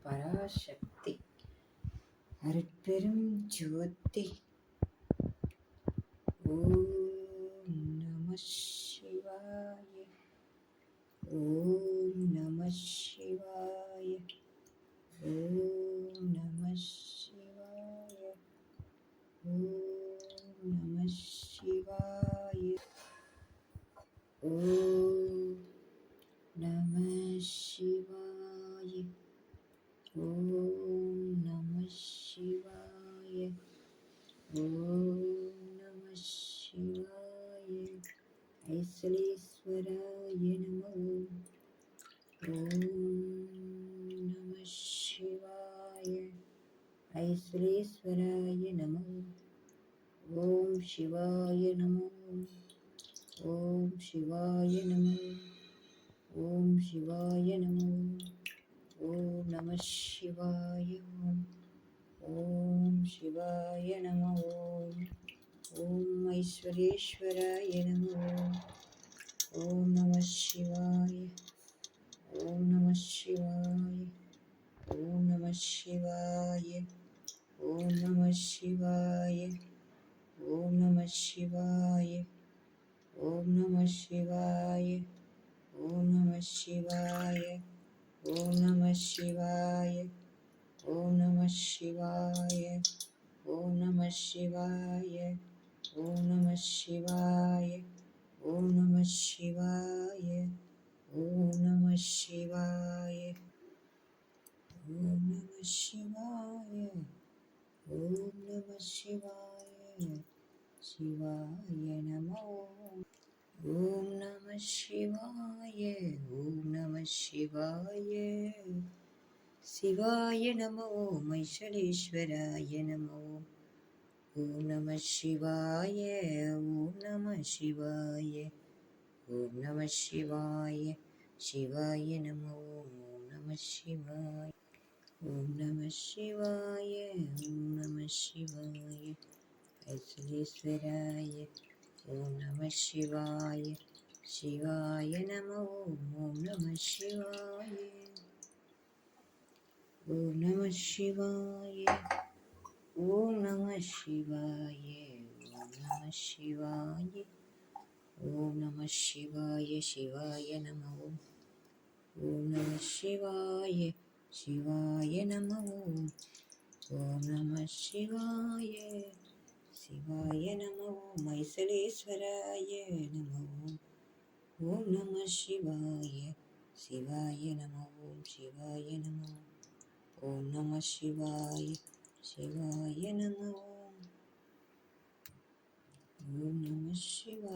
பராசக்தி அருட்பெரும் ஜோதி. ஓம் நம சிவாய. ஓம் நம சிவாய. ஓம் நம சிவாய. ஓம் நம சிவாய. ஓம் நம சிவாய. ஓம் நம சிவாய. ஓம் நம சிவாய. ஐசலேஸ்வராய நமோ. ஓம் நம சிவாய. ஐசலேஸ்வராய நமோ. ஓம் சிவாய நமோ. ஓம் சிவாய நமோ. ஓம் சிவாய நமோ. ஓம் நம சிவாய. ஓம் சிவாய நமோ. ஓம் ஐஸ்வரேஸ்வராய நமோ. ஓம் நம சிவாய. ஓம் நம சிவாய. ஓம் நம சிவாய. ஓம் நம சிவாய. ஓம் நம சிவாய. ஓம் நம சிவாய. ஓம் நம சிவாய. ஓம் நம சிவாய. ஓம் நம சிவாய. ஓம் நம சிவாய. ஓம் நம சிவாய. ஓம் நம சிவாய. ஓம் நம சிவாய. ஓம் நம சிவாய. ஓம் நம சிவாய. சிவாய நமோ. ஓம் நம சிவாய. ஓம் நம சிவாய. சிவாய நமோ. மைஷலேஸ்வராய நமோ. ஓம் நம சிவாய. ஓம் நம சிவாய. ஓம் நம சிவாய. சிவாய நமோ. ஓம் நம சிவாய. ஓம் நம சிவாய. ஓம் நம சிவாய. ஐசலேஸ்வராய. ஓம் நம சிவாய. சிவாய நமோ. ஓம் நம சிவாய. ஓம் நம சிவாய. ஓம் நம சிவாய. ஓம் நம சிவாய. ஓம் நம சிவாய. சிவாய நமோ. ஓம் நம சிவாய. சிவாய நமோ. ஓம் நம சிவாய. சிவாய நமோ. மைசலேஸ்வராய நமோ. ஓம் நம சிவாய. சிவாய நமோ. சிவாய நமோ. ஓம் நம சிவாய. சிவாய நமோ. ஓம் நம சிவாய.